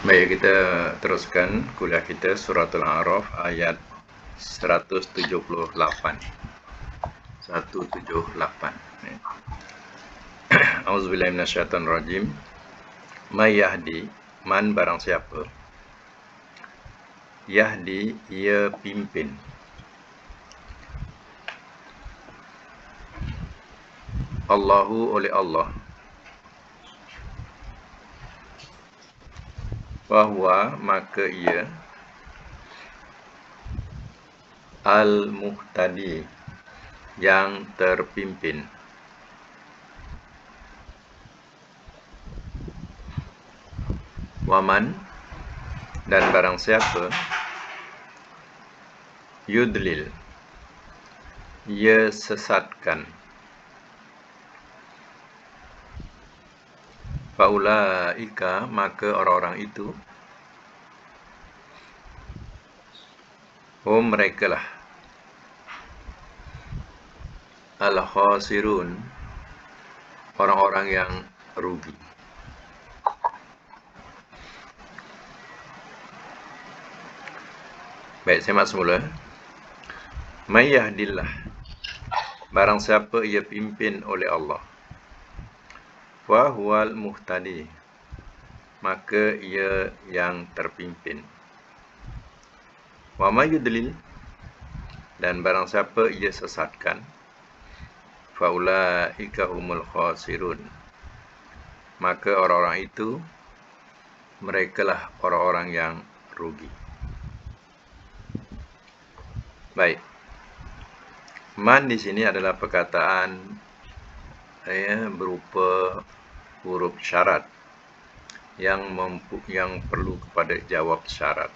Baik, kita teruskan kuliah kita Suratul A'raf ayat 178. 178. Auzubillahi minasyaitonir rajim. May yahdi, man barang siapa. Yahdi, ia pimpin. Allahu, oleh Allah. Bahwa, maka ia. Al-Muhtadi, yang terpimpin. Waman, dan barang siapa. Yudlil, ia sesatkan. Faulaika, maka orang-orang itu. Mereka lah. Al-khasirun, orang-orang yang rugi. Baik, semak semula. May yahdillah, barang siapa ia pimpin oleh Allah. Wa huwal muhtadi, maka ia yang terpimpin. Wa may yudlil, dan barang siapa ia sesatkan. Faulaika humul khasirun, maka orang-orang itu merekalah orang-orang yang rugi. Baik. Man di sini adalah perkataan berupa huruf syarat yang perlu kepada jawab syarat.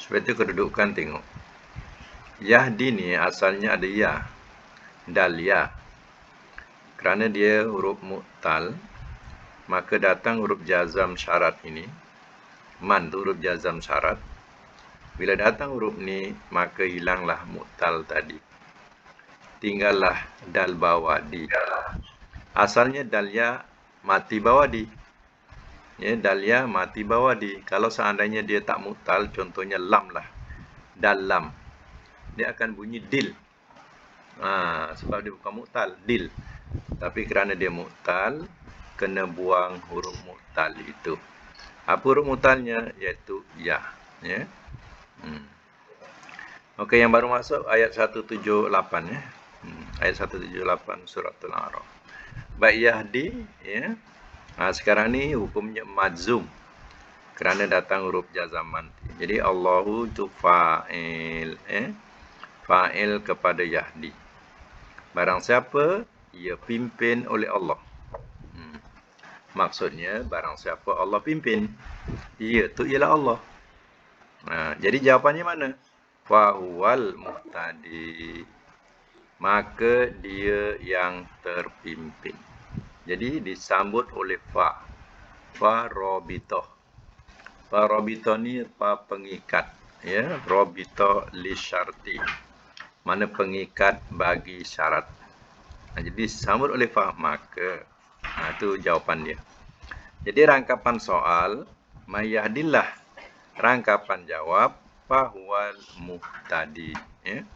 Seperti kedudukan tengok. Yahdi ni asalnya ada ya, dal ya. Kerana dia huruf mu'tal, maka datang huruf jazam syarat ini. Man tu huruf jazam syarat. Bila datang huruf ni, maka hilanglah mu'tal tadi. Tinggallah dal bawah di. Asalnya dal ya mati bawah di. Ya, dal ya mati bawah di. Kalau seandainya dia tak mu'tal, contohnya lam lah. Dal lam. Dia akan bunyi dil. Sebab dia bukan mu'tal, dil. Tapi kerana dia mu'tal, kena buang huruf mu'tal itu. Apa huruf mu'talnya? Iaitu ya. Ya. Okey, yang baru masuk ayat 178 ya. Ayat 178 Suratul A'raf. Baik, yahdi ya. Sekarang ni hukumnya majzum kerana datang huruf jazam manti. Jadi Allahu tu fa'il fa'il kepada yahdi. Barang siapa ia pimpin oleh Allah. Maksudnya barang siapa Allah pimpin, ia tu ialah Allah. Jadi jawapannya mana? Fahuwal muhtadi, maka dia yang terpimpin. Jadi disambut oleh fa. Fa robitoh. Fa robitoh ni fa pengikat. Ya, robitoh li syarti. Mana pengikat bagi syarat. Jadi disambut oleh fa, maka. Itu jawapan dia. Jadi rangkapan soal, mayahdillah. Rangkapan jawab, fahuwal muhtadi. Ya.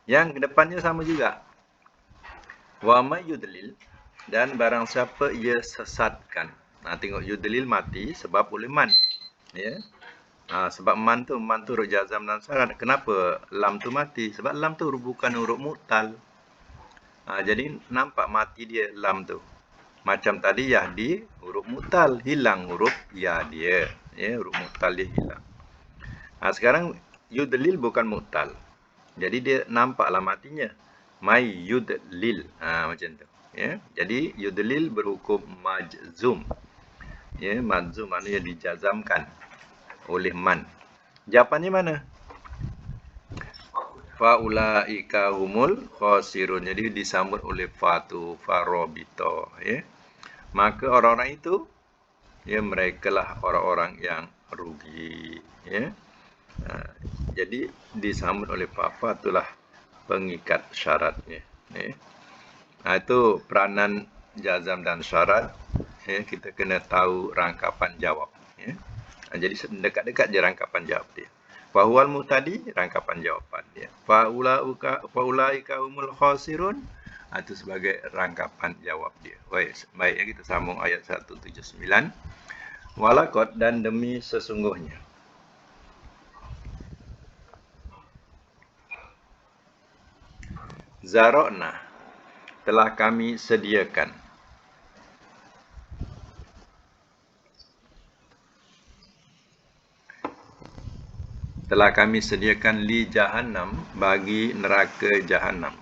Yang kedepannya sama juga. Wa may yudlil, dan barang siapa ia sesatkan. Tengok yudlil mati sebab oleh man. Ya. Sebab man tu huruf jazam dan syarat. Kenapa lam tu mati? Sebab lam tu bukan huruf mu'tal. Jadi nampak mati dia lam tu. Macam tadi yahdi huruf mu'tal, hilang huruf ya dia. Ya, huruf mu'tal dia hilang. Sekarang yudlil bukan mu'tal. Jadi dia nampaklah matinya. May yudlil. Macam tu. Ya. Jadi yudlil berhukum majzum. Ya, majzum maknanya dijazamkan oleh man. Jawapannya mana? Faulaika humul khasirun. Jadi disambut oleh fatu farobito. Ya. Maka orang-orang itu, ya, merekalah orang-orang yang rugi. Ya. Jadi disambut oleh fa itulah pengikat syaratnya. Ya. Itu peranan jazam dan syarat. Ya, kita kena tahu rangkapan jawab. Ya. Jadi dekat-dekat je rangkapan jawab dia. Fahuwal muhtadi, rangkapan jawapan dia. Faulaika humul khasirun, itu sebagai rangkapan jawab dia. Baik, kita sambung ayat 179. Walakot, dan demi sesungguhnya. Zarokna, telah kami sediakan. Telah kami sediakan li jahannam, bagi neraka jahannam.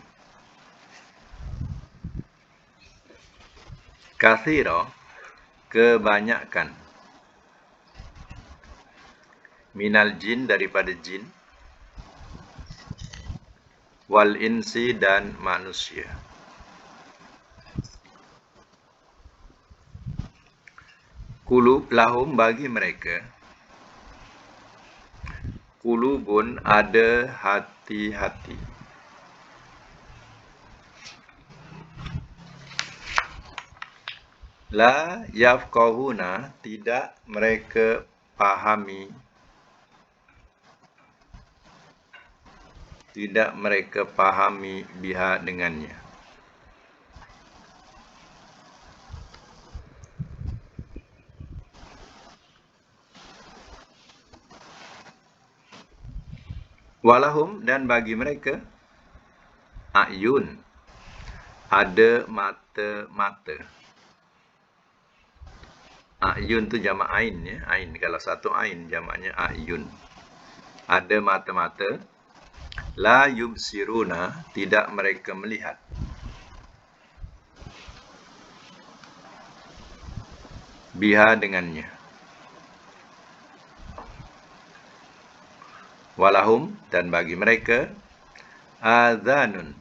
Kathira, kebanyakan. Minal jin, daripada jin. Wal insi, dan manusia. Kulub lahum, bagi mereka. Kulubun, ada hati-hati. La yafqahuna, tidak mereka pahami. Tidak mereka pahami biha, dengannya. Walahum, dan bagi mereka. A'yun, ada mata-mata. A'yun tu jamak ain, ya. Ain, kalau satu ain jamaknya a'yun. Ada mata-mata. La yubsiruna, tidak mereka melihat. Biha, dengannya. Walahum, dan bagi mereka. Adhanun,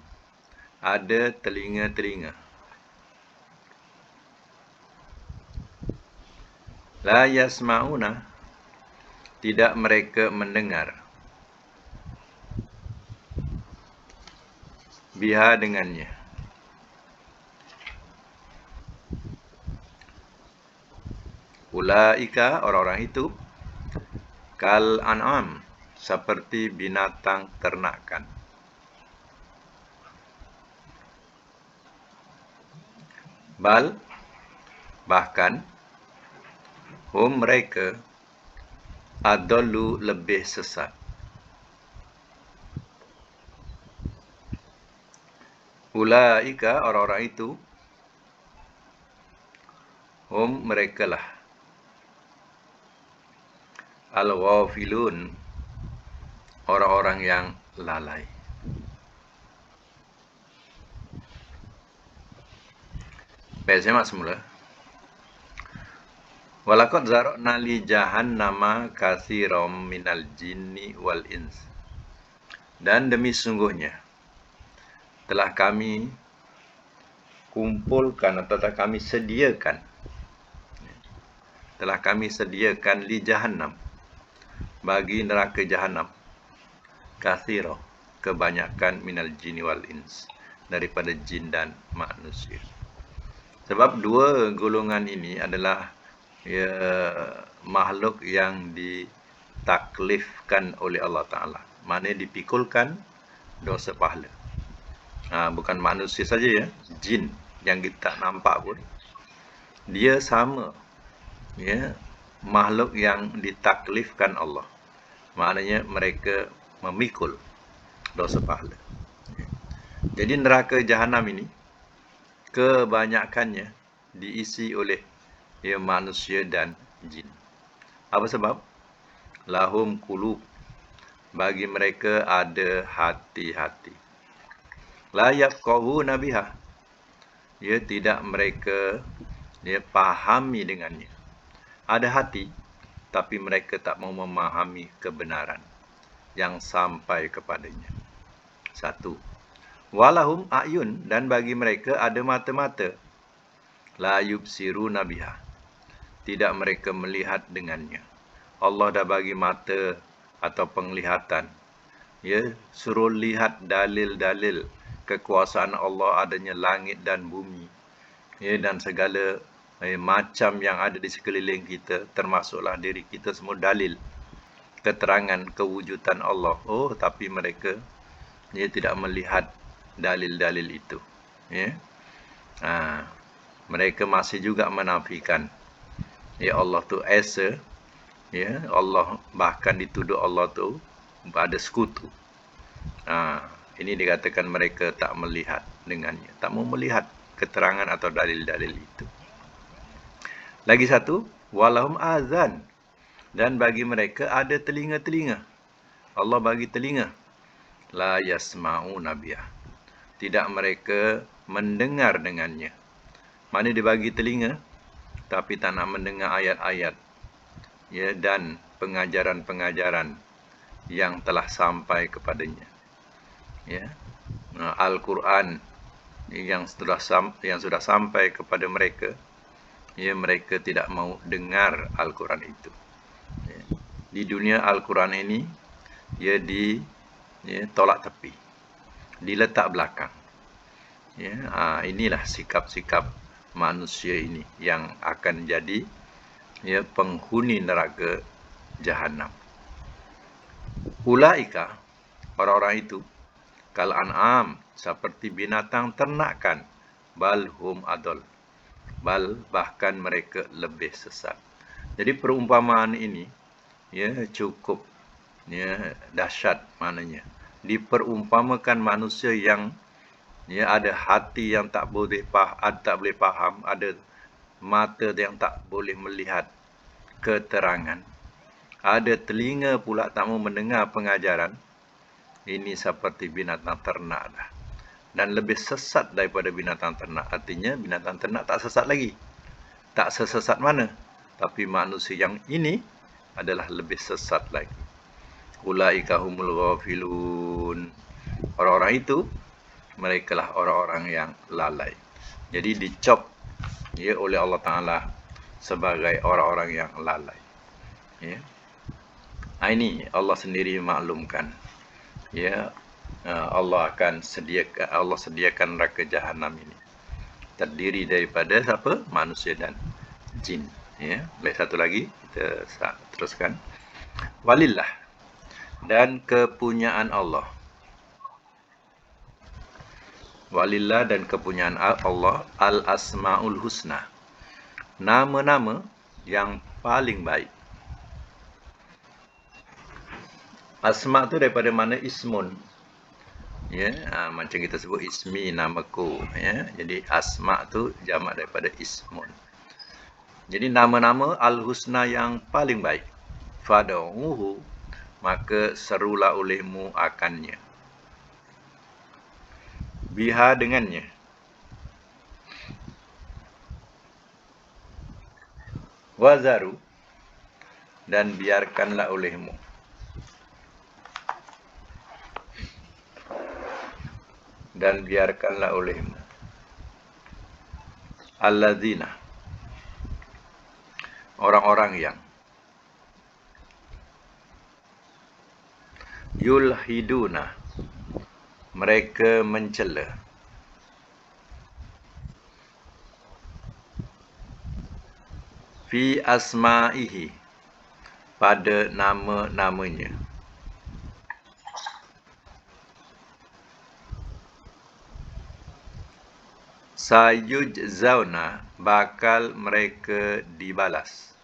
ada telinga-telinga. La yasma'una, tidak mereka mendengar. Biha, dengannya. Ulaika, orang-orang itu. Kal an'am, seperti binatang ternakan. Bal, bahkan. Hum, mereka. Adallu, lebih sesat. Ulaika, orang-orang itu. Hum, mereka lah. Al-ghafilun, orang-orang yang lalai. Baik, saya mak semula. Walaqad zara'na li jahannama katsiran minal jinni wal ins. Dan demi sungguhnya telah kami kumpulkan atau telah kami sediakan. Telah kami sediakan li jahannam, bagi neraka jahannam. Katsira, kebanyakan minal jinni wal ins, daripada jin dan manusia. Sebab dua golongan ini adalah makhluk yang ditaklifkan oleh Allah Ta'ala. Maknanya dipikulkan dosa pahala. Bukan manusia saja, ya. Jin yang kita tak nampak pun, dia sama, ya, makhluk yang ditaklifkan Allah. Maknanya mereka memikul dosa pahala. Jadi neraka jahannam ini kebanyakannya diisi oleh manusia dan jin. Apa sebab? Lahum qulub, bagi mereka ada hati-hati. La yafqahuna biha, tidak mereka pahami dengannya. Ada hati, tapi mereka tak mau memahami kebenaran yang sampai kepadanya. Satu. Walahum a'yun, dan bagi mereka ada mata-mata. La yubsiruna biha, tidak mereka melihat dengannya. Allah dah bagi mata atau penglihatan. Suruh lihat dalil-dalil kekuasaan Allah, adanya langit dan bumi, dan segala macam yang ada di sekeliling kita, termasuklah diri kita, semua dalil keterangan kewujudan Allah. Oh, tapi mereka tidak melihat dalil-dalil itu. Ya. Mereka masih juga menafikan Allah tu esa. Ya, Allah bahkan dituduh Allah tu ada sekutu. Ini dikatakan mereka tak melihat dengannya, tak mau melihat keterangan atau dalil-dalil itu. Lagi satu, walahum azan, dan bagi mereka ada telinga-telinga. Allah bagi telinga. La yasma'una biha, tidak mereka mendengar dengannya. Mana dibagi telinga tapi tak nak mendengar ayat-ayat, ya, dan pengajaran-pengajaran yang telah sampai kepadanya. Ya, Al-Quran yang sudah sampai kepada mereka, ya, mereka tidak mau dengar Al-Quran itu. Ya. Di dunia Al-Quran ini tolak tepi, diletak belakang. Ya, inilah sikap-sikap manusia ini yang akan jadi penghuni neraka Jahannam. Ulaika, orang-orang itu, kal an'am, seperti binatang ternakan, bal hum adol, bahkan mereka lebih sesat. Jadi perumpamaan ini cukup dahsyat. Maknanya diperumpamakan manusia yang ada hati yang tak boleh faham, ada mata yang tak boleh melihat keterangan, ada telinga pula tak mau mendengar pengajaran. Ini seperti binatang ternak dah, dan lebih sesat daripada binatang ternak. Artinya binatang ternak tak sesat lagi, tak sesesat mana, tapi manusia yang ini adalah lebih sesat lagi. Ulaika humul ghafilun, orang-orang itu mereka lah orang-orang yang lalai. Jadi dicop oleh Allah Ta'ala sebagai orang-orang yang lalai. Ya. Ini Allah sendiri maklumkan. Ya, Allah sediakan neraka Jahannam ini terdiri daripada siapa? Manusia dan jin. Ya. Baik, satu lagi kita teruskan. Walillah, dan kepunyaan Allah. Walillah, dan kepunyaan Allah, al-asma'ul husna, nama-nama yang paling baik. Asma' tu daripada mana ismun. Ya, macam kita sebut ismi, namaku. Ya, jadi asma' tu jamak daripada ismun. Jadi nama-nama al-husna yang paling baik. Fad'uhu, maka serulah olehmu akannya. Biha, dengannya. Wazaru, dan biarkanlah olehmu. Dan biarkanlah olehmu alladzina, orang-orang yang yulhiduna, mereka mencela, fi asma'ihi, pada nama-namanya. Sayujzauna, bakal mereka dibalas.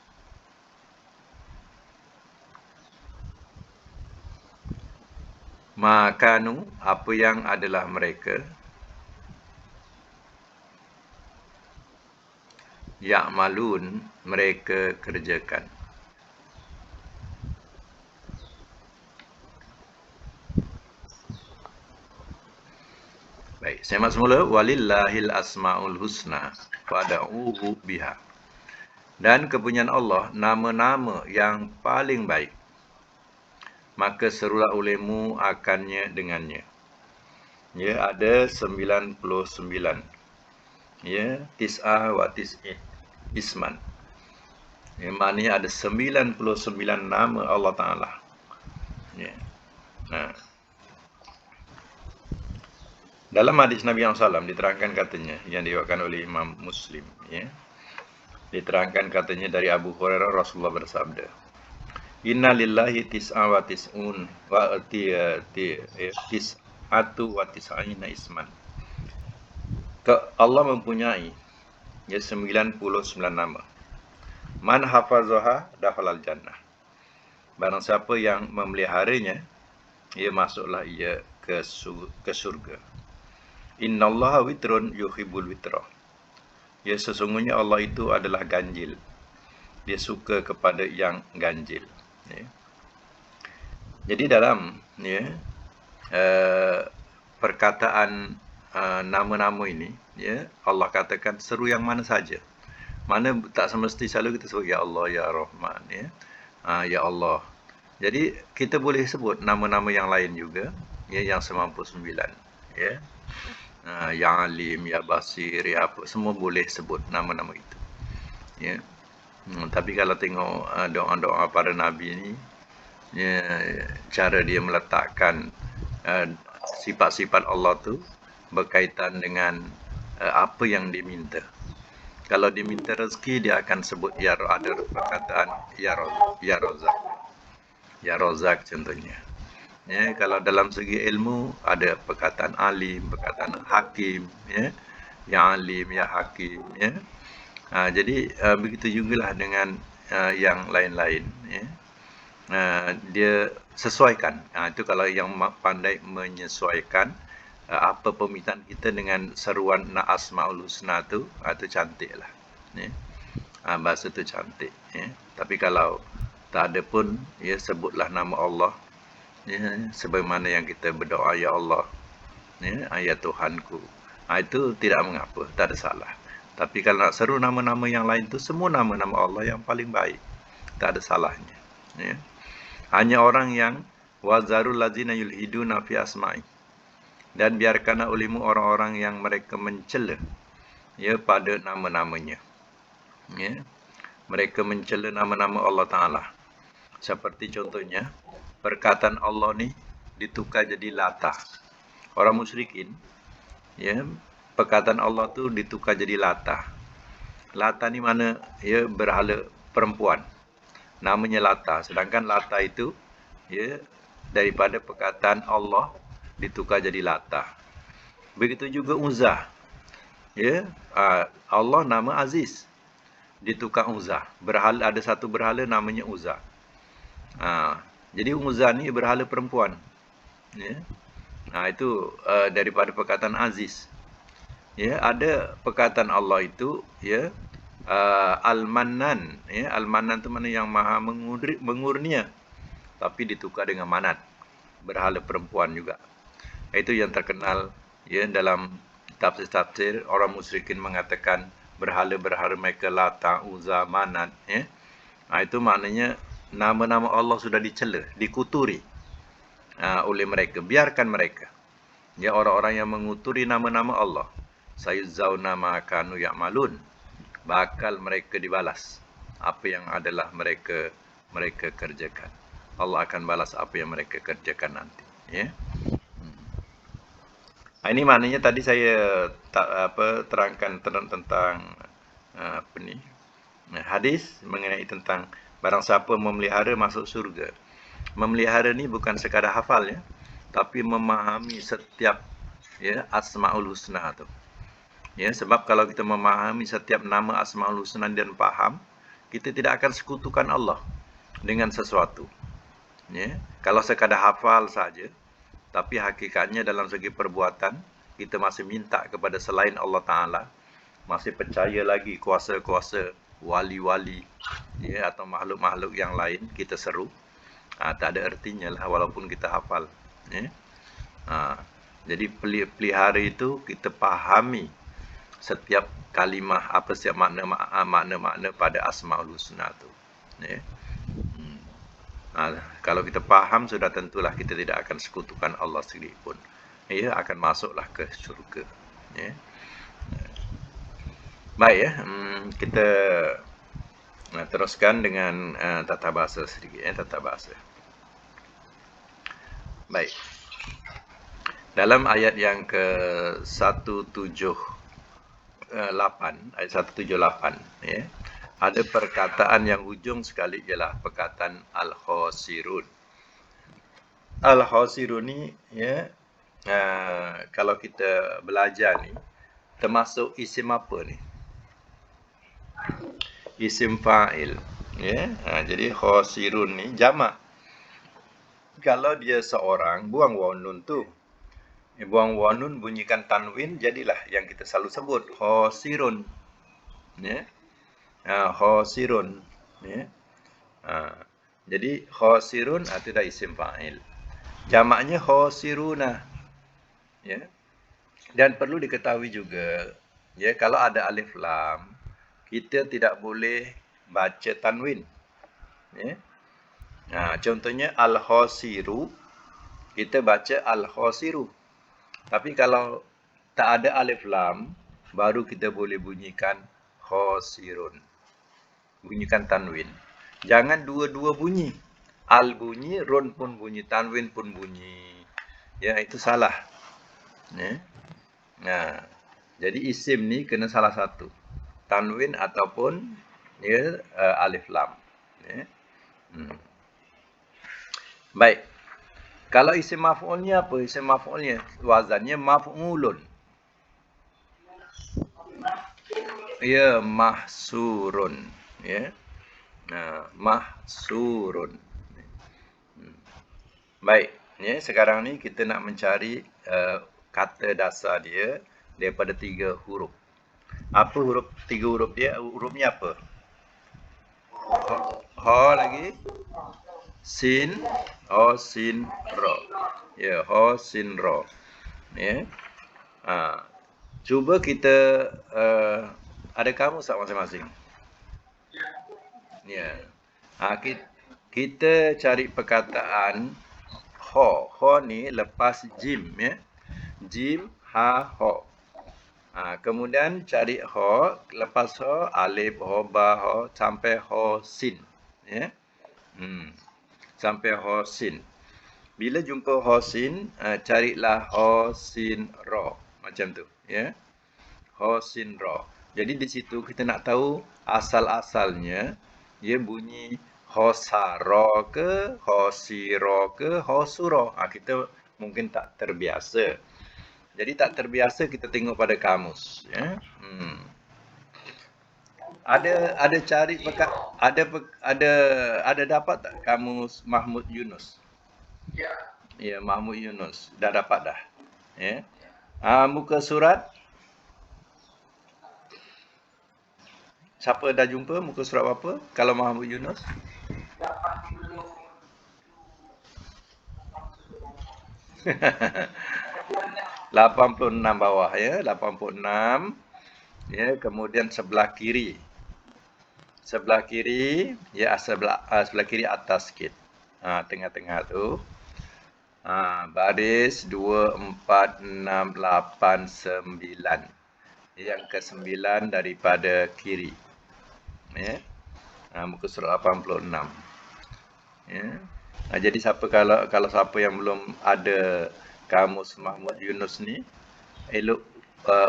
Makanu, apa yang adalah mereka. Ya'malun, mereka kerjakan. Baik, semak semula. Walillahil asma'ul husna fad'uhu biha. Dan kepunyaan Allah nama-nama yang paling baik, maka serulah olehmu akannya dengannya. Ya, ada 99. Ya, tis'ah wa tis'in isman. Ya, maknanya ada 99 nama Allah Ta'ala. Ya. Dalam hadis Nabi SAW diterangkan katanya, yang diriwayatkan oleh Imam Muslim, ya, Diterangkan katanya dari Abu Hurairah Rasulullah bersabda, Inna lillahi tis'a wa tis'un wa tis'atu wa tis'ina isman. Allah mempunyai 99 nama. Man hafazaha dakhalal jannah. Barang siapa yang memeliharanya, ia masuklah ia ke surga. Innallaha witrun yuhibbul witra. Ya, sesungguhnya Allah itu adalah ganjil. Dia suka kepada yang ganjil. Ya. Jadi dalam perkataan nama-nama ini, ya, Allah katakan seru yang mana saja. Mana tak semesti selalu kita sebut ya Allah, ya Rahman, ya. Ya Allah. Jadi kita boleh sebut nama-nama yang lain juga, ya, yang 99, ya. Ya Alim, ya Basir, ya apa, semua boleh sebut nama-nama itu. Ya. Tapi kalau tengok doa-doa para nabi ni, ya, cara dia meletakkan sifat-sifat Allah tu berkaitan dengan apa yang diminta. Kalau diminta rezeki, dia akan sebut ya, ada perkataan ya Razak. Ya Razak contohnya. Ya, kalau dalam segi ilmu ada perkataan alim, perkataan hakim, ya. Ya alim, ya hakim, ya. Jadi begitu jugalah dengan yang lain-lain, ya. Dia sesuaikan. Itu kalau yang pandai menyesuaikan apa permintaan kita dengan seruan Asmaul Husna tu, itu cantiklah. Ya. Bahasa tu cantik, ya. Tapi kalau tak ada pun, ya, sebutlah nama Allah, ya, sebagaimana yang kita berdoa ya Allah, ya, ya Tuhanku. Itu tidak mengapa, tak ada salah. Tapi kalau nak seru nama-nama yang lain tu, semua nama-nama Allah yang paling baik, tak ada salahnya, ya. Hanya orang yang wazarul ladzina yulhiduna fi asma'i, dan biarkanlah olehmu orang-orang yang mereka mencela, ya, pada nama-namanya, ya. Mereka mencela nama-nama Allah Ta'ala. Seperti contohnya, perkataan Allah ni ditukar jadi Lata. Orang musyrikin, ya, perkataan Allah tu ditukar jadi Lata. Lata ni mana? Ya, berhala perempuan. Namanya Lata. Sedangkan Lata itu, ya, daripada perkataan Allah ditukar jadi Lata. Begitu juga Uzza. Ya, Allah nama Aziz, ditukar Uzza. Berhala, ada satu berhala namanya Uzza. Jadi Uzza ni berhala perempuan, ya. Itu daripada perkataan Aziz. Ya, ada perkataan Allah itu, ya, Al-Mannan, ya. Al-Mannan tu mana yang maha mengurnia, tapi ditukar dengan Manat, berhala perempuan juga. Itu yang terkenal, ya, dalam tafsir-tafsir. Orang musyrikin mengatakan berhala-berhala mereka Lata, Uzza, Manat, ya. Itu maknanya nama-nama Allah sudah dicela, dikuturi oleh mereka. Biarkan mereka, ya, orang-orang yang menguturi nama-nama Allah, sayuzzauna ma kanu ya'malun, bakal mereka dibalas apa yang adalah mereka kerjakan. Allah akan balas apa yang mereka kerjakan nanti, ya. Ini maknanya tadi saya terangkan tentang hadis mengenai tentang barang siapa memelihara masuk surga. Memelihara ni bukan sekadar hafal, ya, tapi memahami setiap, ya, Asmaul Husna tu. Ya, sebab kalau kita memahami setiap nama Asmaul Husna dan faham, kita tidak akan sekutukan Allah dengan sesuatu. Ya, kalau sekadar hafal saja, tapi hakikatnya dalam segi perbuatan kita masih minta kepada selain Allah Ta'ala, masih percaya lagi kuasa-kuasa wali-wali, ya, atau makhluk-makhluk yang lain, kita seru, tak ada artinya lah walaupun kita hafal, ya. Jadi pelihara itu kita pahami setiap kalimah, apa setiap makna-makna pada Asmaul Husna tu, ya. Kalau kita faham, sudah tentulah kita tidak akan sekutukan Allah sendiri pun, ya, akan masuklah ke syurga, ya. Baik, ya, kita teruskan dengan tata bahasa sedikit, ya, tata bahasa. Baik. Dalam ayat yang ke 178, ayat 178, ya, ada perkataan yang hujung sekali ialah perkataan al-khasirun. Al-khasirun ni ya, kalau kita belajar ni termasuk isim apa ni? Isim fa'il. Ya, jadi khasirun ni jamak. Kalau dia seorang, buang waw nun tu. Buang waw nun, bunyikan tanwin, jadilah yang kita selalu sebut khasirun. Ya. Khasirun. Ya. Jadi khasirun itu dah isim fa'il. Jamaknya khasiruna. Ya. Dan perlu diketahui juga, ya, kalau ada alif lam, kita tidak boleh baca tanwin. Ya. Contohnya al-khasiru, kita baca al-khasiru. Tapi kalau tak ada alif lam, baru kita boleh bunyikan khasirun. Bunyikan tanwin. Jangan dua-dua bunyi. Al bunyi, run pun bunyi, tanwin pun bunyi. Ya, itu salah. Ya. Jadi isim ni kena salah satu. Tanwin ataupun ya, alif lam. Ya. Baik. Kalau isim maf'ulnya apa? Isim maf'ulnya wazannya maf'ulun. Ya, mahsurun. Ya. Mahsurun. Baik. Ya, sekarang ni kita nak mencari kata dasar dia daripada 3 huruf. Apa huruf 3 huruf dia? Hurufnya apa? Ha lagi. Sin, sin, ro. Ya, sin, ro. Ya. Cuba kita ada kamus tak masing-masing? Ya. Kita cari perkataan ho. Ho ni lepas jim, ya. Jim, ha, ho. Kemudian cari ho, lepas ho alif, ho, ba, ho sampai ho sin, ya. Sampai ho sin. Bila jumpa ho sin, carilah ho sin ro, macam tu, ya. Ho sin ro. Jadi di situ kita nak tahu asal-asalnya dia bunyi hosaro ke, hosiro ke, hosuro. Kita mungkin tak terbiasa. Jadi tak terbiasa kita tengok pada kamus, ya. Ada cari ada dapat tak kamus Mahmud Yunus? Ya, Mahmud Yunus dah dapat dah. Ya. Muka surat. Siapa dah jumpa muka surat apa kalau Mahmud Yunus? 86 bawah, ya, 86. Ya, kemudian sebelah kiri. Sebelah kiri, ya, sebelah kiri atas sikit. Tengah-tengah tu. Baris 2, 4, 6, 8, 9. Yang ke-9 daripada kiri. Ya. Muka surat 86. Ya. Jadi siapa kalau siapa yang belum ada kamus Mahmud Yunus ni, elok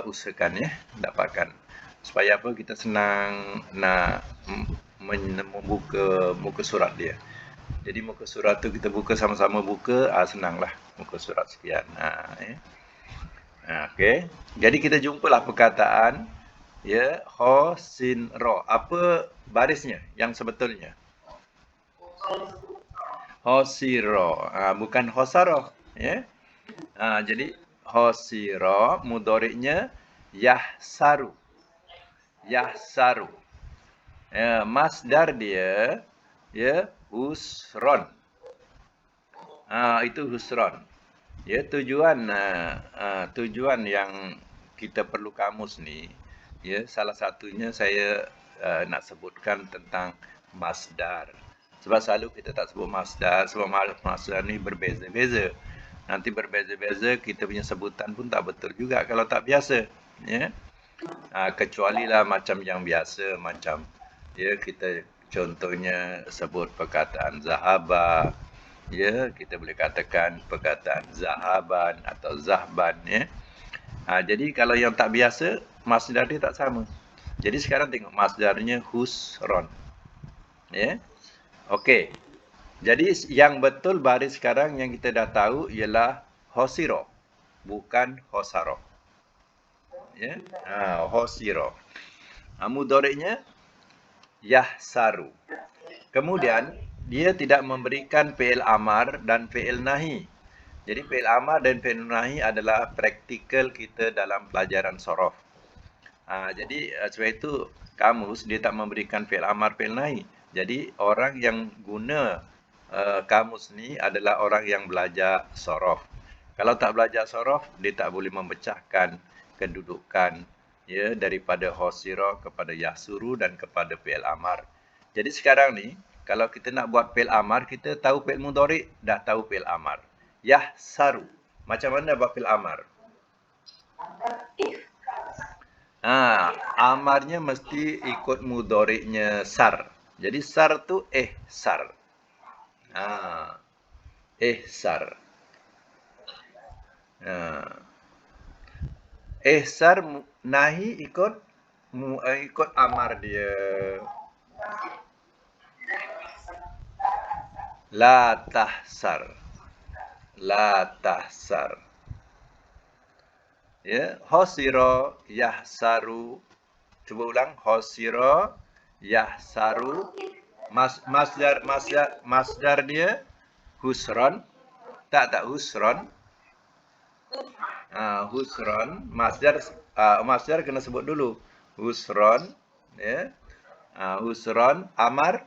usahakan, ya, dapatkan. Supaya apa? Kita senang nak membuka muka surat dia. Jadi muka surat tu kita buka sama-sama buka, senanglah muka surat sekian. Ya. Okey. Jadi kita jumpalah perkataan, ya, ho sin ro. Apa barisnya yang sebetulnya? Hosiro, bukan hosaro, ya. Jadi hosiro mudhari'nya yahsaru. Yahsaru. Ya, masdar dia, ya, husron. Itu husron. Ya, tujuan yang kita perlu kamus ni, ya, salah satunya saya nak sebutkan tentang masdar. Sebab selalu kita tak sebut masdar, sebab masdar ni berbeza-beza. Nanti berbeza-beza, kita punya sebutan pun tak betul juga kalau tak biasa, ya. Kecuali lah macam yang biasa, macam, ya, kita contohnya sebut perkataan zahaba, ya, kita boleh katakan perkataan zahaban atau zahban, ya. Jadi kalau yang tak biasa, masdar dia tak sama. Jadi sekarang tengok masdarnya husron. Ya. Okey. Jadi yang betul baris sekarang yang kita dah tahu ialah hosiro, bukan hosaro. Ya. Hosiro. Mudhari'nya yahsaru. Kemudian dia tidak memberikan fi'il amar dan fi'il nahi. Jadi fi'il amar dan fi'il nahi adalah praktikal kita dalam pelajaran sorof. Jadi sebab itu kamus dia tak memberikan fi'il amar fi'il nahi. Jadi orang yang guna kamus ni adalah orang yang belajar sorof. Kalau tak belajar sorof, dia tak boleh memecahkan kedudukan ya daripada hosiro kepada yahsuru dan kepada fi'il amar. Jadi sekarang ni kalau kita nak buat fi'il amar, kita tahu fi'il mudhari', dah tahu fi'il amar. Yahsaru. Macam mana buat fi'il amar? Amarnya mesti ikut mudhari'nya sar. Jadi sar tu ihsar. Ihsar. Ihsar nahi ikut amar dia. La tahsar. La tahsar. Ya, hosiro yahsaru. Cuba ulang. Hosiro yahsaru. Masdar dia husron. Tak husron. Husron. Masdar kena sebut dulu. Husron. Ya. Husron. Amar.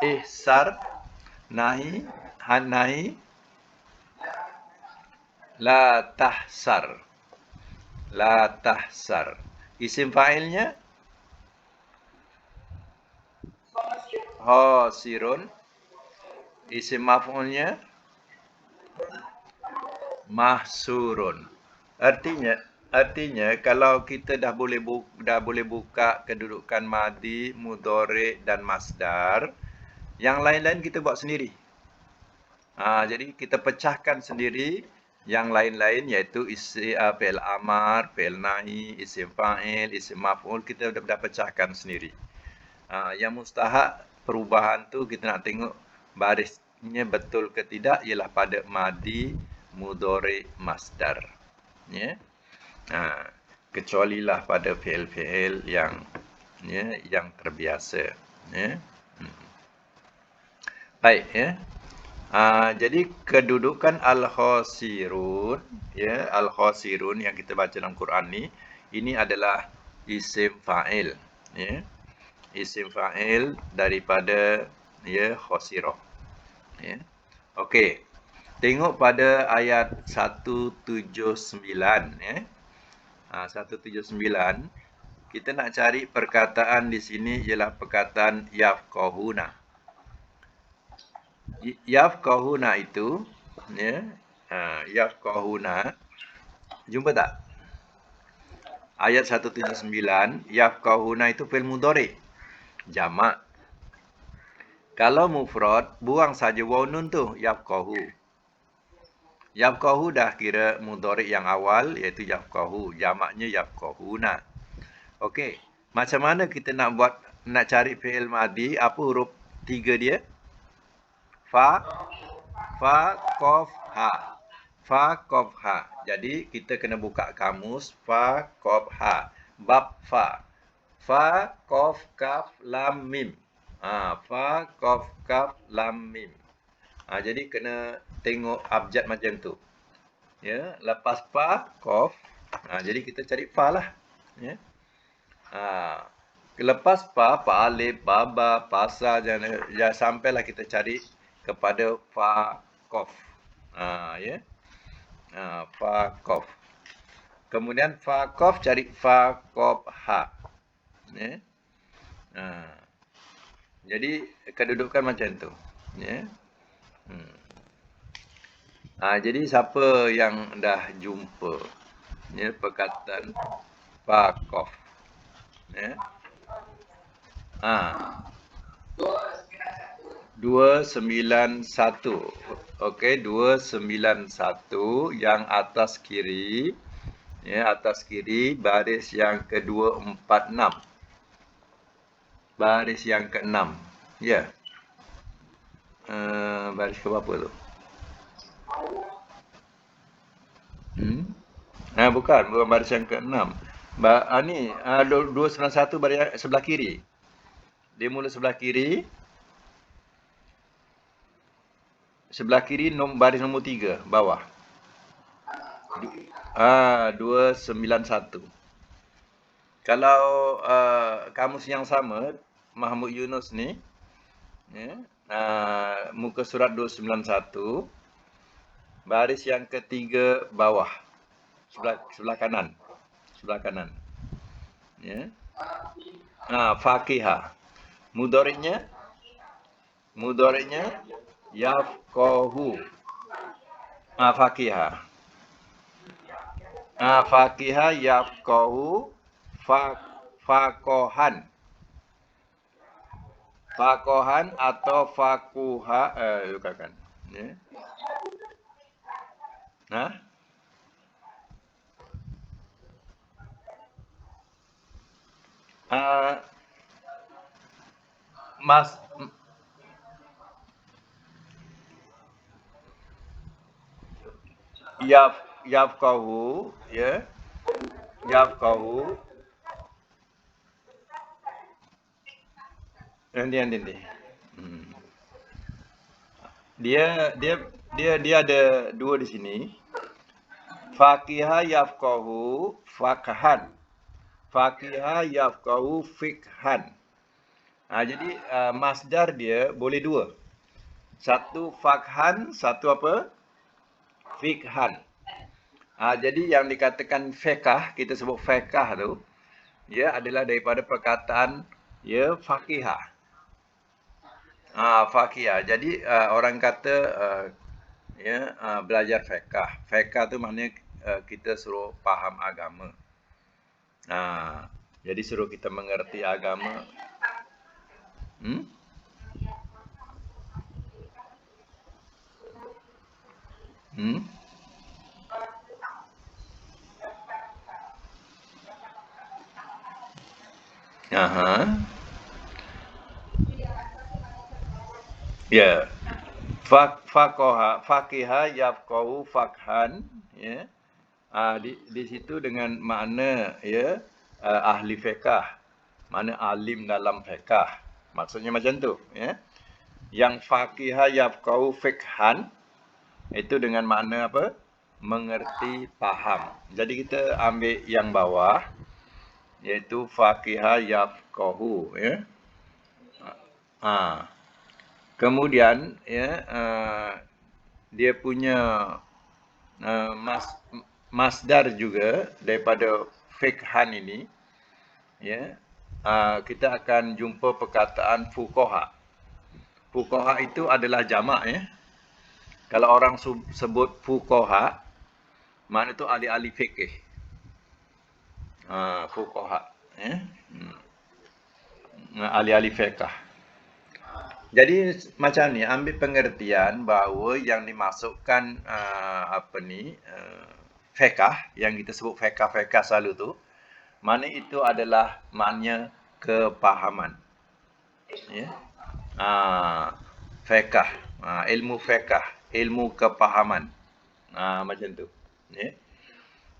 Ihsar. Nahi. Nahi. La tahsar. La tahsar. Isim fa'ilnya hosirun. Isim maf'ulnya mahsurun. Artinya kalau kita dah boleh buka kedudukan madhi, mudhari' dan masdar, yang lain-lain kita buat sendiri. Jadi kita pecahkan sendiri yang lain-lain iaitu fi'il amar, fi'il nahi, isim fa'il, isim maf'ul, kita dah pecahkan sendiri. Yang mustahak perubahan tu kita nak tengok barisnya betul ke tidak ialah pada madhi, mudhari', masdar. Ya. Kecualilah pada fi'il-fi'il yang terbiasa. Ya. Baik, ya. Jadi kedudukan al-khosirun, ya, al-khosirun yang kita baca dalam Quran ni, ini adalah isim fa'il, ya. Isim fa'il daripada ya khosirah. Ya. Okey. Tengok pada ayat 179, ya. 179 kita nak cari perkataan di sini ialah perkataan yafqahuna. Yafqahuna itu, ya, yafqahuna, jumpa tak? Ayat 179, yafqahuna itu fi'il mudhari', jamak. Kalau mufrad, buang saja waw nun tu, yafqahu. Yafqahu dah kira mudhari' yang awal, iaitu yafqahu, jamaknya yafqahuna. Okey, macam mana kita nak cari fi'il madhi, apa huruf tiga dia? Fa, qaf, ha. Fa, qaf, ha. Jadi, kita kena buka kamus. Fa, qaf, ha. Bab fa. Fa, qaf, kaf, lam, mim. Fa, qaf, kaf, lam, mim. Jadi, kena tengok abjad macam tu. Ya, lepas fa, qaf. Jadi, kita cari fa lah. Ya. Lepas fa, alif, baba, pasa, jangan sampailah kita cari kepada fa qaf. Ya. Fa qaf. Kemudian fa qaf cari fa qaf ha. Ya. Jadi kedudukan macam tu. Ya. Jadi siapa yang dah jumpa ya perkataan fa qaf. Ya. 291. Okey, 291 yang atas kiri. Ya, atas kiri, baris yang ke-246. Baris yang ke-6. Ya. Baris ke berapa tu? Bukan baris yang ke-6. Ni 291 baris sebelah kiri. Dia mula sebelah kiri. Sebelah kiri baris nombor 3 bawah. 291. Kalau kamus yang sama Mahmud Yunus ni, ya, muka surat 291, baris yang ketiga bawah, sebelah kanan. Sebelah kanan. Ya. Fakihah. Mudhari'nya yafqahu. Fakihah. Fakihah yafqahu fakohan. Fakohan atau fakuha, bukan. Ya. Mas yafqahu, ya. Yafqahu. Nanti. Dia ada dua di sini. Faqiha yafqahu fakhan. Faqiha yafqahu fikhan. Jadi masdar dia boleh dua. Satu fakhan, satu apa? Fikhan. Jadi yang dikatakan fiqh, kita sebut fiqh tu, ya adalah daripada perkataan ya faqihah. Faqihah. Jadi orang kata belajar fiqh. Fiqh tu maknanya kita suruh faham agama. Jadi suruh kita mengerti agama. Ya. Faqiha yafqahu fakhan, ya. Di situ dengan makna ya ahli fiqh. Makna alim dalam fiqh. Maksudnya macam tu, ya. Yang faqiha yafqahu fikhan itu dengan makna apa? Mengerti, faham. Jadi kita ambil yang bawah, iaitu faqiha yafqahu, ya. Kemudian ya dia punya masdar juga daripada fikhan ini, ya. Kita akan jumpa perkataan fuqaha. Fuqaha itu adalah jamak, ya. Kalau orang sebut fuqaha, makna itu ahli-ahli fikih. Fuqaha, ya. Ahli-ahli fiqh. Jadi macam ni, ambil pengertian bahawa yang dimasukkan fiqh, yang kita sebut fiqh selalu tu, makna itu adalah maknanya kepahaman. Ya. Fiqh, ilmu fiqh, ilmu kepahaman. Macam tu. Ya.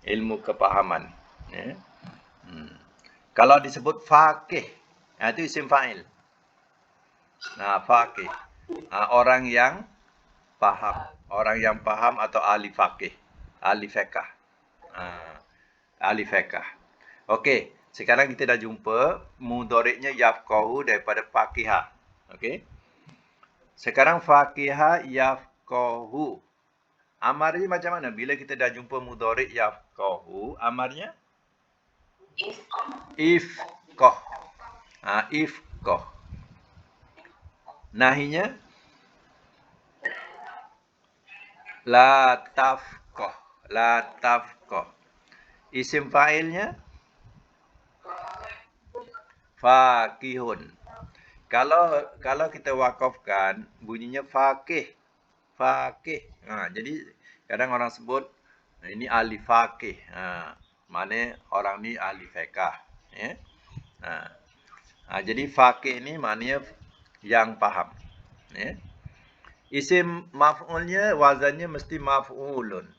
Ilmu kepahaman. Ya. Kalau disebut faqih, itu isim fa'il. Faqih. Orang yang faham. Orang yang faham atau ahli faqih. Ahli fiqh. Ahli fiqh. Okey. Sekarang kita dah jumpa mudhari'nya yafqahu daripada faqihah. Okey. Sekarang faqihah yafqahu. Amarnya macam mana? Bila kita dah jumpa mudhari' yafqahu, amarnya? Ifqah. Ifqah. Nahinya? La tafqah. La tafqah. Isim fa'ilnya? Faqihun. Kalau kita wakafkan, bunyinya faqih. Faqih. Jadi kadang orang sebut ini ahli faqih. Mana orang ni ahli fiqh. Ya. Jadi faqih ni maknanya yang faham. Ya. Isim maf'ulnya wazannya mesti maf'ulun.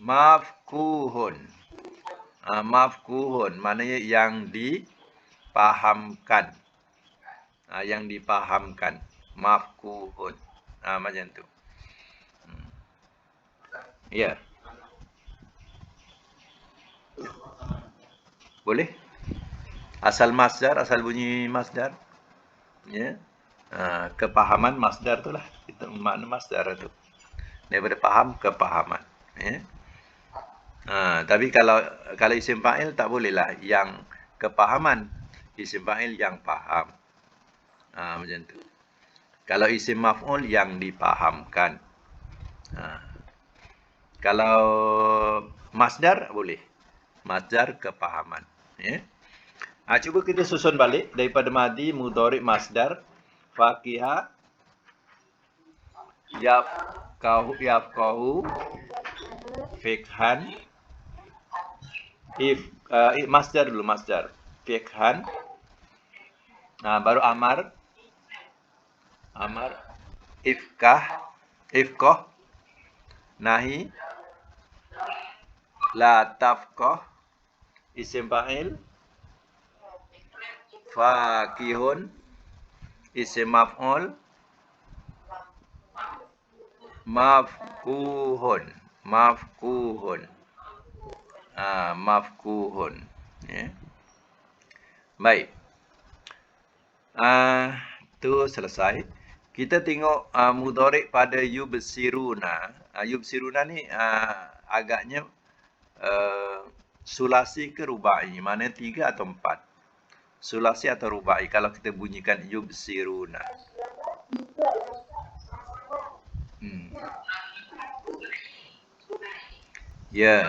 Mafkuhun. Mafkuhun maknanya yang dipahamkan. Yang dipahamkan. Mafkuhun. Macam tu. Ya. Boleh? Asal masdar, asal bunyi masdar. Ya. Kepahaman masdar tu lah. Itu makna masdar tu. Daripada faham ke pahaman. Ya. Tapi kalau isim fa'il tak boleh lah yang kepahaman. Isim fa'il yang faham. Macam tu. Kalau isim maf'ul yang dipahamkan. Kalau masdar boleh. Masdar kepahaman. Ya. Cuba kita susun balik daripada madi, mudhari', masdar, faqiha, yafqahu, fiqhan, masdar dulu, masdar. Fiqhan. Baru amar, ifqah, nahi, la tafqah, isim fa'il, faqihun, isim maf'ul, mafkuhun. Mafkuhun. Ya. Baik. Tu selesai. Kita tengok mudhari' pada yubsiruna. Yubsiruna ni agaknya sulasi ke rubai? Mana 3 atau 4? Sulasi atau rubai kalau kita bunyikan yubsiruna. Ya.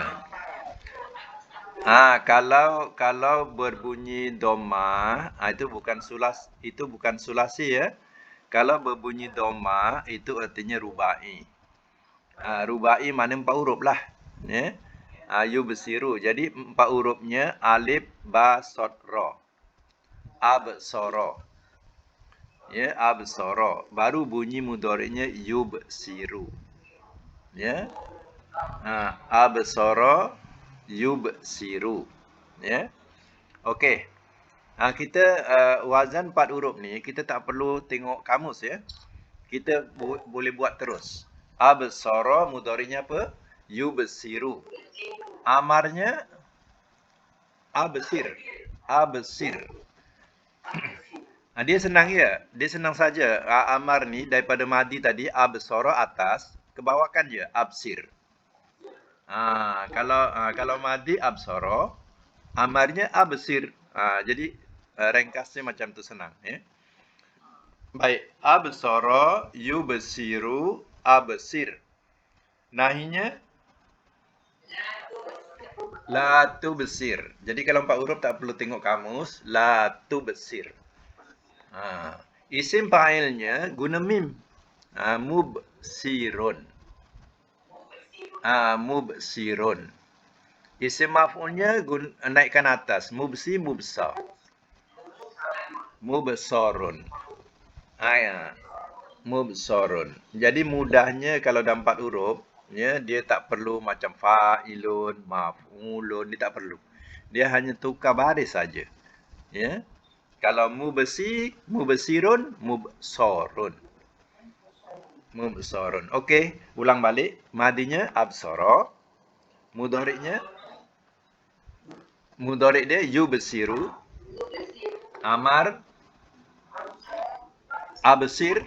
Kalau berbunyi dhamma, itu bukan sulasi ya. Kalau berbunyi dhamma itu artinya rubai. Rubai mana 4 huruf lah. Ya. Yubsiru. Jadi 4 hurufnya alif, ba, sod, ra. Absara. Ya, absara. Baru bunyi mudhari'nya yubsiru. Ya. Absara yubsiru. Ya. Okey. Kita wazan 4 huruf ni kita tak perlu tengok kamus ya. Kita boleh buat terus. Absara mudhari'nya apa? Yubsiru. Amarnya absir. Dia senang ya. Dia senang saja. Amar ni daripada madi tadi absara atas, ke bawah kan je absir. Kalau madi absara, amarnya absir. Jadi ringkasnya macam tu senang ya. Baik, absara yubsiru absir. Nahinya la tubsir. Jadi kalau 4 huruf tak perlu tengok kamus, la tubsir. Isim fa'ilnya guna mim. Mubsirun. Mubsirun. Isim maf'ulnya naikkan atas. Mubsa. Mubsarun. Mubsarun. Jadi mudahnya kalau dah 4 huruf, ya, dia tak perlu macam fa'ilun, maf'ulun, dia tak perlu. Dia hanya tukar baris saja. Ya. Kalau mubsirun, mubsarun. Mubsarun. Okey, ulang balik. Madinya absara. Mudhari'nya dia yubsiru. Amar absir.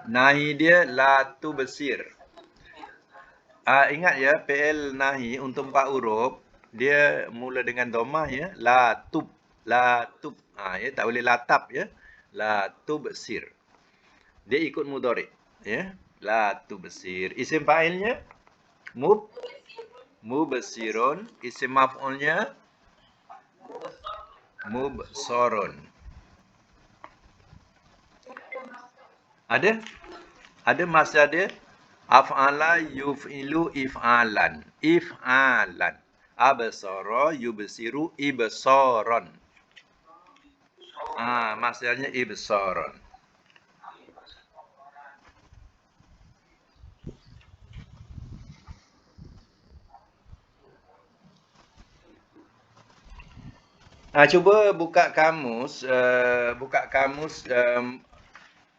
Nahi dia la tubsir. Ingat ya, fi'il nahi untuk 4 huruf dia mula dengan dhammah ya, la tub. Ya, tak boleh latap ya. La tubsir. Dia ikut mudhari' ya. La tubsir. Isim fa'ilnya mubsirun. Isim maf'ulnya mubsarun. Ada masdar dia? Af'ala yuf'ilu if'alan. If'alan. Absara yubsiru ibsaran. Maksudnya ibsaran. Cuba buka kamus,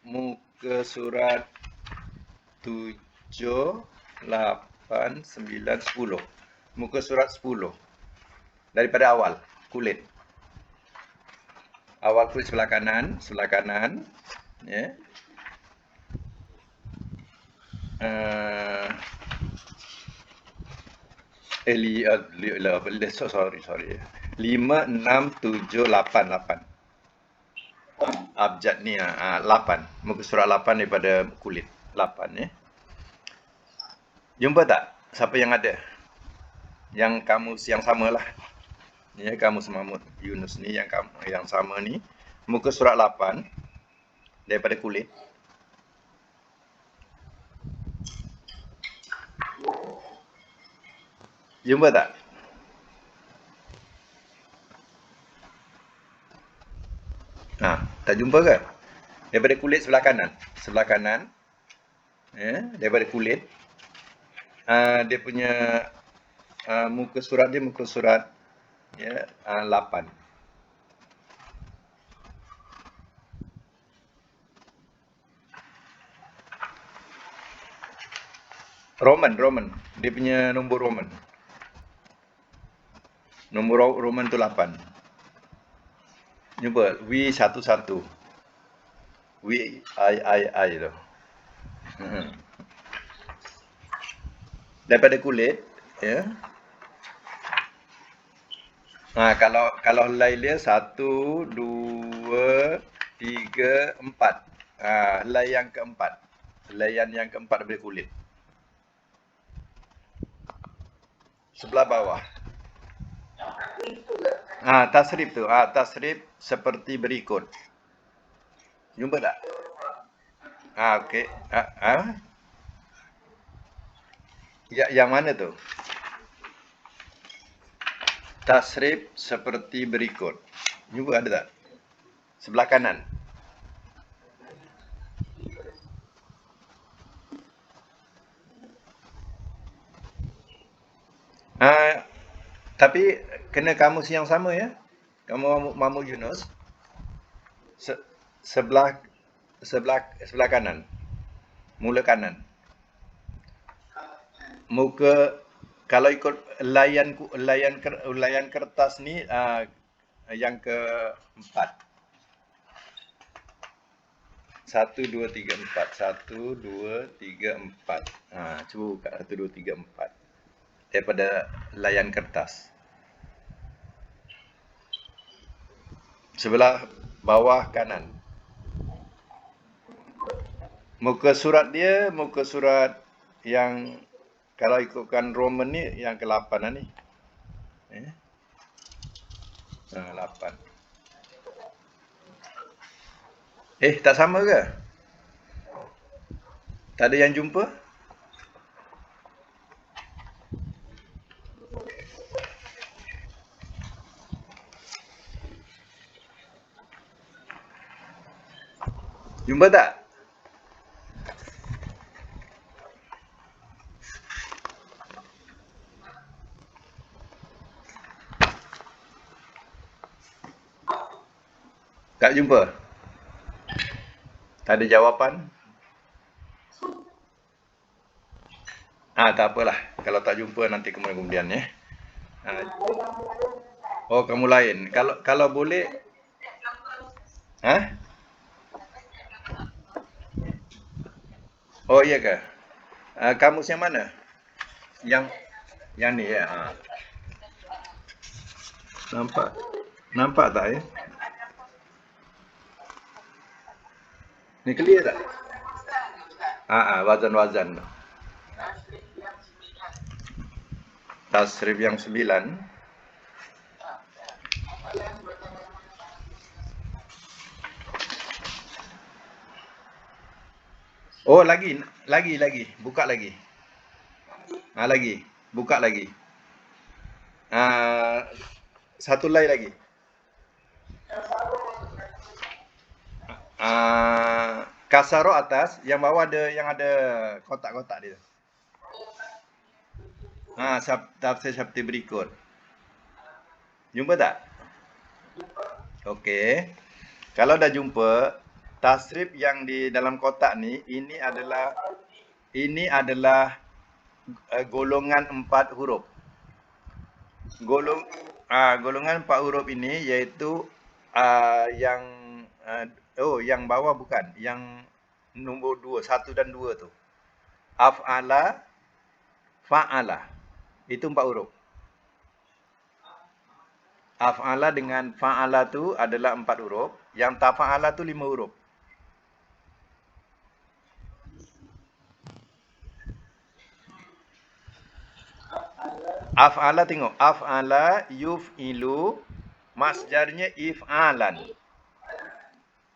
muka surat 7, 8, 9, 10. Muka surat 10. Daripada awal, kulit. Awal kulit sebelah kanan, ya. Sorry. 5, 6, 7, 8. Abjad ni 8. Muka surat 8 daripada kulit. 8 ya. Jumpa tak? Siapa yang ada? Yang kamus yang samalah. Ni ya, kamus Mahmud Yunus ni yang sama ni. Muka surat 8 daripada kulit. Jumpa tak? Tak jumpa ke? Daripada kulit sebelah kanan. Ya, daripada kulit. Dia punya muka surat ya, 8. Roman. Dia punya nombor Roman. Nombor Roman tu 8. Jumpa W11. I tu. Daripada kulit, ya. Kalau helai dia 1, 2, 3, 4. Helai yang keempat. Helaian yang keempat daripada kulit. Sebelah bawah. Tasrif tu. Tasrif seperti berikut. Jumpa tak? Okey. Yang mana tu? Tasrif seperti berikut. Jumpa ada tak? Sebelah kanan. Tapi kena kamus yang sama ya. Kamu Mahmud Yunus. Sebelah kanan. Mula kanan. Muka kalau ikut layan kertas ni yang keempat. 1, 2, 3, 4. 1, 2, 3, 4. Cuba buka 1, 2, 3, 4. Daripada layan kertas. Sebelah bawah kanan. Muka surat dia, muka surat yang kalau ikutkan Roman ni yang ke-8 lah ni. 8. Tak sama ke? Tak ada yang jumpa? Jumpa tak? Tak jumpa? Tak ada jawapan? Tak apalah. Kalau tak jumpa nanti kemudian ya. Kamu lain. Kalau boleh. Oh iya ke? Kamus yang mana? Yang ni ya. Nampak tak ya? Ni clear tak? Wazan. Tasrif yang 9. Oh, lagi. Buka lagi. Lagi. Buka lagi. Ah, satu line lagi. Kasaro atas, yang bawah ada kotak-kotak dia. Tafsir Syafti berikut. Jumpa tak? Okey. Kalau dah jumpa, tasrif yang di dalam kotak ni, ini adalah golongan 4 huruf. Golongan 4 huruf ini iaitu yang yang bawah bukan, yang nombor 2, 1 dan 2 tu. Af'ala, fa'ala. Itu 4 huruf. Af'ala dengan fa'ala tu adalah 4 huruf, yang tafa'ala tu 5 huruf. Af'ala tengok, af'ala yuf'ilu, masdarnya if'alan.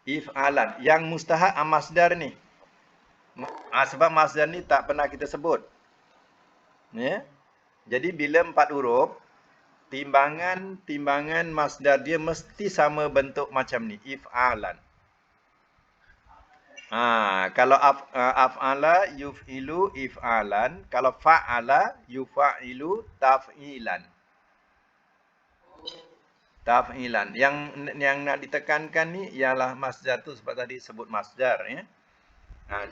If'alan. Yang mustahak masdar ni. Sebab masdar ni tak pernah kita sebut. Ya. Jadi bila 4 huruf, timbangan masdar dia mesti sama bentuk macam ni, if'alan. Kalau af'ala yuf'ilu if'alan, kalau fa'ala yufa'ilu taf'ilan. Taf'ilan. Yang nak ditekankan ni ialah masdar tu, sebab tadi sebut masdar ya.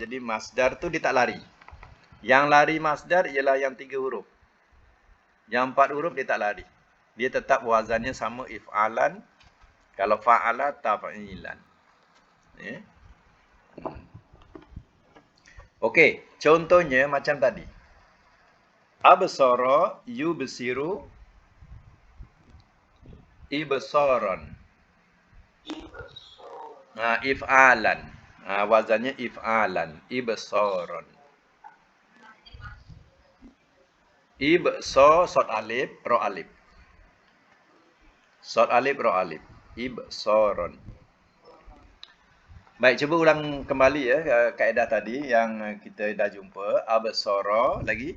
Jadi masdar tu dia tak lari. Yang lari masdar ialah yang 3 huruf. Yang 4 huruf dia tak lari. Dia tetap wazannya sama if'alan. Kalau fa'ala taf'ilan. Ya. Okey, contohnya macam tadi. Absara yubsiru ibsaran. If'alan. Wazannya if'alan, ibsaran. Sod alif, ro alif. Sod alif, ro alif. Ibsaran. Baik, cuba ulang kembali ya kaedah tadi yang kita dah jumpa. Absara lagi.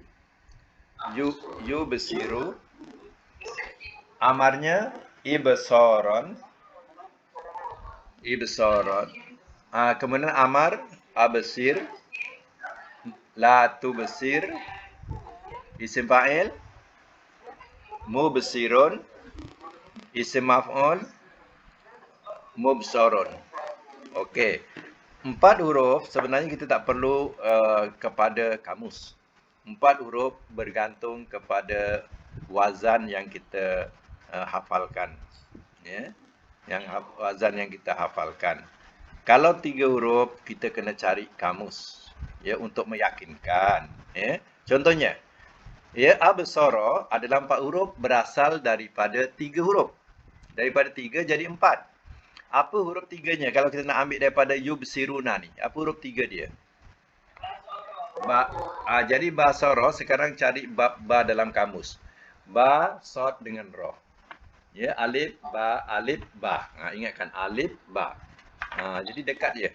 Yubsiru. Amarnya ibsaran. Ibsaran. Kemudian amar absir. La tubsir. Isim fa'il. Mubsirun. Isim maf'ul. Mubsarun. Okey. 4 huruf sebenarnya kita tak perlu kepada kamus. 4 huruf bergantung kepada wazan yang kita hafalkan. Ya. Wazan yang kita hafalkan. Kalau 3 huruf kita kena cari kamus ya untuk meyakinkan, ya. Contohnya, ya absara adalah 4 huruf berasal daripada 3 huruf. Daripada 3 jadi 4. Apa huruf 3-nya? Kalau kita nak ambil daripada yubsiruna ni, apa huruf 3 dia? Jadi basara, sekarang cari ba dalam kamus. Ba, sod dengan roh. Ya, alif, ba. Ingatkan, alif, ba. Jadi dekat je.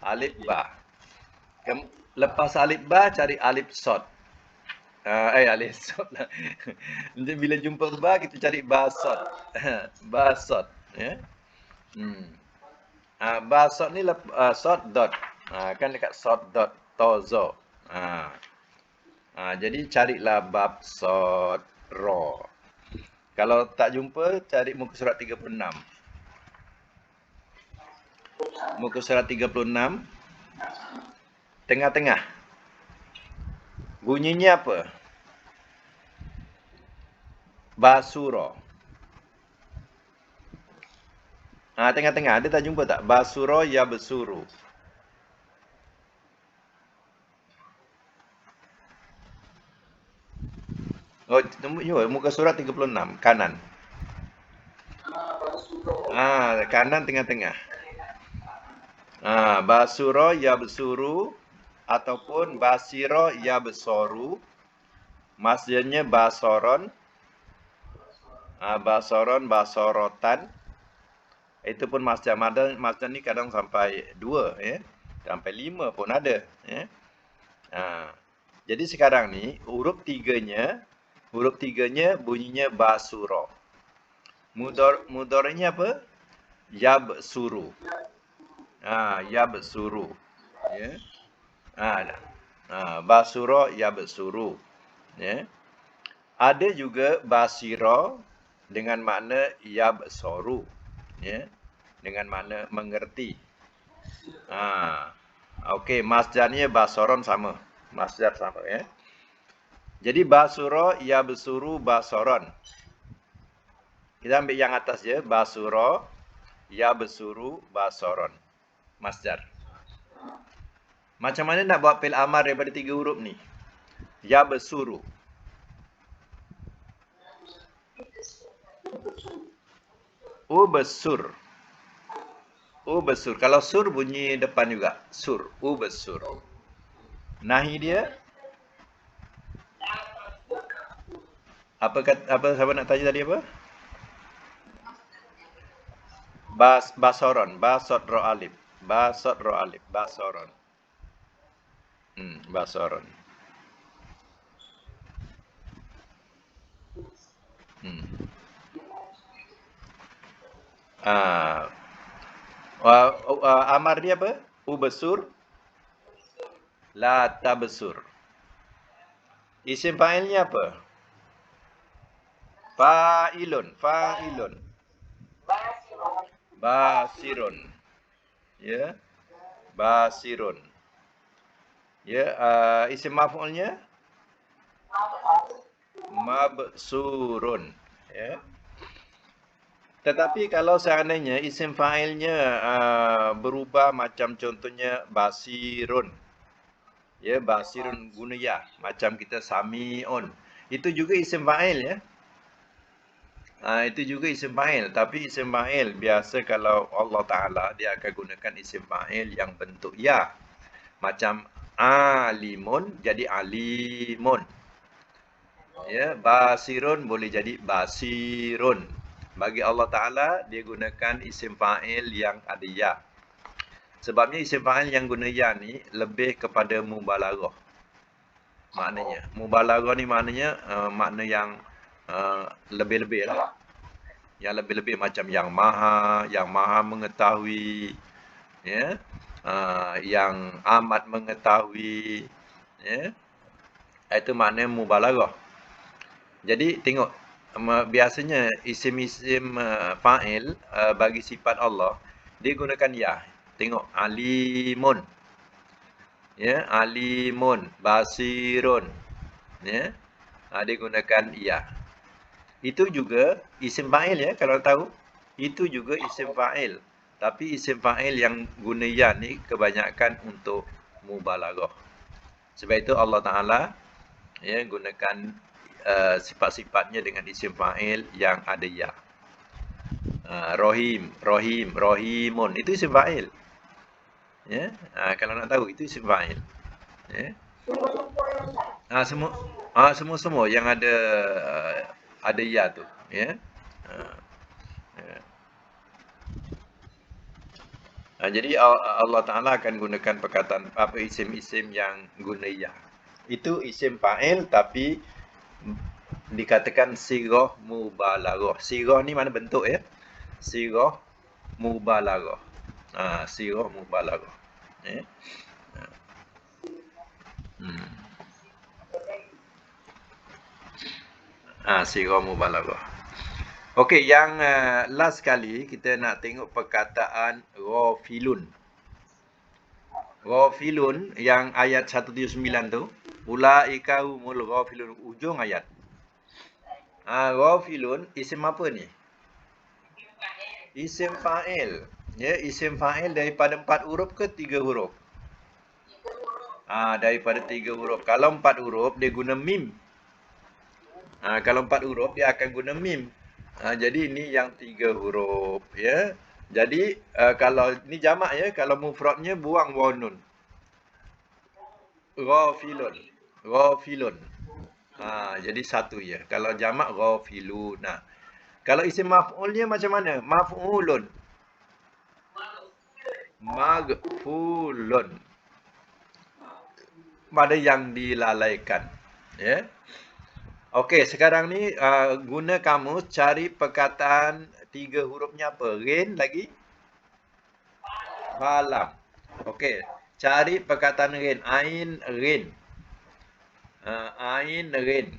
Alif, ba. Lepas alif, ba, cari alif, sod. Alif, sod lah. Bila jumpa ba, kita cari ba, sod. Ba, sod. Ya. Basot ni sod dot. Kan dekat sod dot tozo. Jadi carilah bab sod ro. Kalau tak jumpa, cari muka surat 36. Muka surat 36. Tengah-tengah. Bunyinya apa? Basuro. Tengah-tengah. Ada tak jumpa tak? Basuro ya besuru. Muka surat 36. Kanan. Kanan tengah-tengah. Basuro ya besuru. Ataupun basiro ya besoru. Masdarnya basoron. Basoron, basorotan. Itu pun masdar ni kadang sampai 2 ya. Sampai 5 pun ada. Ya. Jadi sekarang ni huruf tiganya bunyinya basura. Mudoranya apa? Yabsuru. Yabsuru. Ya. Basura yabsuru. Ya. Ada juga basira dengan makna yabsoru. Ya. Dengan makna mengerti. Okey, masdarnya basoron sama. Masdar sama ya. Jadi basura yabsuru basoron. Kita ambil yang atas je, basura yabsuru basoron. Masdar. Macam mana nak buat fi'il amar daripada 3 huruf ni? Yabsuru. Ubsur. Ubsur. Kalau sur bunyi depan juga. Sur. Ubsur. Nahi dia? Apa siapa nak tanya tadi apa? Basoron. Basot ro alif. Basot ro alif. Basoron. Basoron. Amar dia apa? Ubsur. La tabsur. Isim fa'ilnya apa? Fa'ilun. Basirun. Ya. Basirun. Ya, isim maf'ulnya mabsurun. Ya. Tetapi kalau seandainya isim fa'ilnya berubah macam contohnya basirun. Ya, basirun guna ya, macam kita sami'un. Itu juga isim fa'il ya. Itu juga isim fa'il, tapi isim fa'il biasa kalau Allah Taala dia akan gunakan isim fa'il yang bentuk ya. Macam alimun jadi alimun. Ya, basirun boleh jadi basirun. Bagi Allah Taala dia gunakan isim fa'il yang ada ya. Sebabnya isim fa'il yang guna ya ni lebih kepada mubalaghah. Maknanya, mubalaghah ni maknanya makna yang lebih-lebih lah. Yang lebih-lebih macam yang maha mengetahui, ya. Yang amat mengetahui, ya. Itu makna mubalaghah. Jadi tengok, biasanya isim-isim fa'il bagi sifat Allah dia gunakan ya. Tengok alimun. Ya, alimun, basirun. Ya. Dia gunakan ya. Itu juga isim fa'il ya, kalau tahu. Itu juga isim fa'il. Tapi isim fa'il yang guna ya ni kebanyakan untuk mubalaghah. Sebab itu Allah Taala ya gunakan sifat-sifatnya dengan isim fa'il yang ada ya. Rahimun itu isim fa'il. Ya, kalau nak tahu itu isim fa'il. Ya. Semua yang ada ya tu, ya. Jadi Allah Taala akan gunakan perkataan isim-isim yang guna ya. Itu isim fa'il tapi dikatakan sirah mubalaghah. Sirah ni mana bentuk ya? Sirah mubalaghah. Sirah mubalaghah. Ya. Sirah mubalaghah. Okey, yang last kali kita nak tengok perkataan ghafilun. Ghafilun yang ayat 179 tu, ulaika humul ghafilun, ujung ayat. Ghafilun isim apa ni? Isim fa'il. Ya, isim fa'il daripada 4 huruf ke 3 huruf? Daripada 3 huruf. Kalau 4 huruf dia guna mim. Kalau 4 huruf dia akan guna mim. Jadi ini yang 3 huruf ya. Jadi kalau ni jamak ya, kalau mufradnya buang waw nun. Ghafilun. Jadi satu ya. Kalau jamak ghafilun. Kalau isim maf'ulnya macam mana? Maf'ulun. maghfulun. Mana yang dilalaikan. Ya. Okey, sekarang ni guna kamus cari perkataan 3 hurufnya apa? Rin lagi? Falam. Okey, cari perkataan rin. Ain, rin. Ain, rin.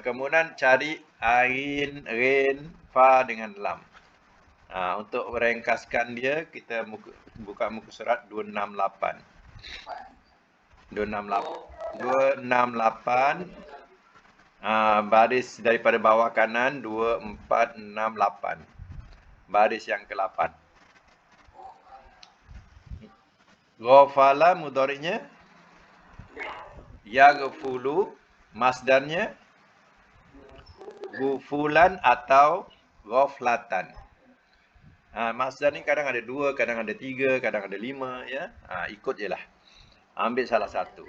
Kemudian cari ain, rin, fa dengan lam. Untuk meringkaskan dia, kita buka muka surat 268. 268. Baris daripada bawah kanan 2468. Baris yang ke-8. Ghafala mudhari'nya yaghfulu, masdarnya ghufulan atau ghaflatan. Masdar ni kadang ada 2, kadang ada 3, kadang ada 5 ya. Ikut je lah. Ambil salah satu.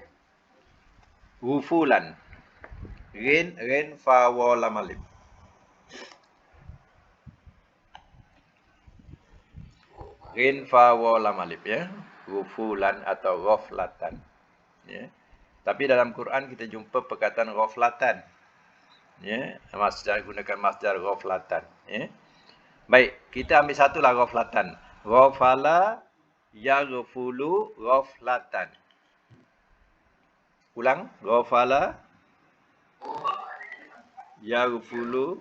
Ghufulan. Rin, fa, wa, lam, alif. Rin, fa, wa, lam, alif ya. Ghufulan atau ghaflatan. Ya. Tapi dalam Quran kita jumpa perkataan ghaflatan. Ya, masdar, gunakan masdar ghaflatan. Ya. Baik, kita ambil satulah ghaflatan. Ghafala yaghfulu ghaflatan. Ulang, ghafala yaghfulu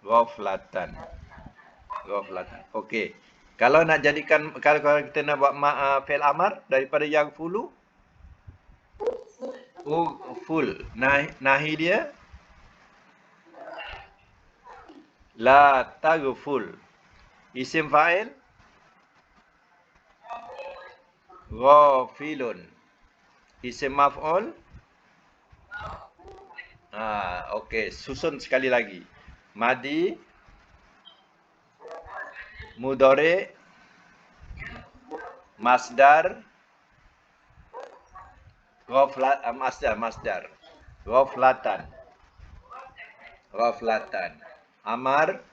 ghaflatan. Ghaflatan. Okey. Kalau nak jadikan, kalau kita nak buat fi'il amar daripada yaghfulu, full. Nahi dia la taghful. Isim fa'il ghafilun. Isim maf'ul okey, susun sekali lagi. Madi, mudhari, masdar, masdar. Ghaflatan. Amar,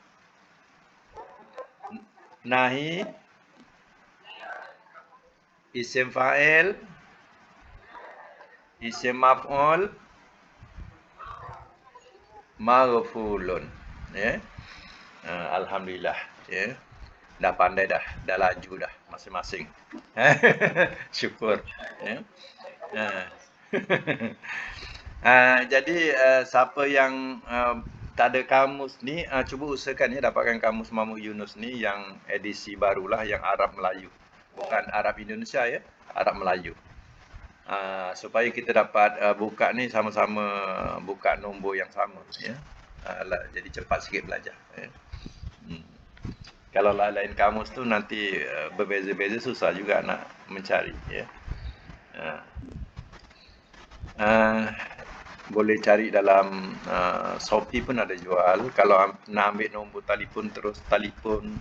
nahi, isim fa'il, isim maf'ul, maghfulun. Ya. Alhamdulillah, ya. Dah pandai dah laju dah masing-masing. Syukur, ya. Jadi siapa yang tak ada kamus ni, cuba usahakan ya dapatkan kamus Mahmud Yunus ni yang edisi barulah, yang Arab Melayu. Bukan Arab Indonesia ya, Arab Melayu. Supaya kita dapat buka ni sama-sama buka nombor yang sama ya. Jadi cepat sikit belajar ya. Kalau lain kamus tu nanti berbeza-beza, susah juga nak mencari ya. Boleh cari dalam Shopee pun ada jual. Kalau nak ambil nombor telefon terus telefon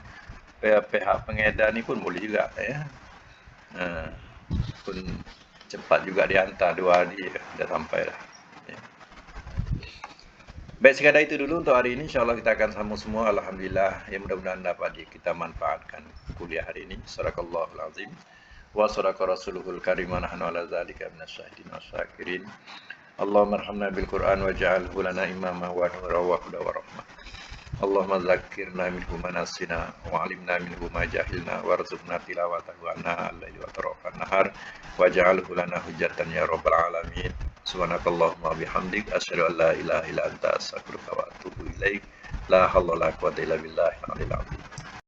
pihak pengedar ni pun boleh juga ya. Pun cepat juga dihantar, 2 hari dah sampai dah. Ya. Baik, sekadar itu dulu untuk hari ini. InsyaAllah kita akan sambung semua. Alhamdulillah. Ya, mudah-mudahan dapat kita manfaatkan kuliah hari ini. Sadaqallahul azim. Wa sadaqa rasuluhul karim wa nahnu ala zalika minasyahidin wasyakirin. Allahumma arhamna bil Qur'an waj'alhu lana imama wa nura wa huda wa rahmah. Allahumma zakkirna minhu ma nasina wa 'allimna minhu ma jahilna warzuqna tilawatahu ana al-laili wa tarafan nahar waj'alhu lana hujjatan ya rabbal alamin. Subhanakallahumma bihamdik asyhadu an la ilaha illa anta astaghfiruka wa atubu ilaik. La haula wa la quwwata illa billahil aliyyil azim.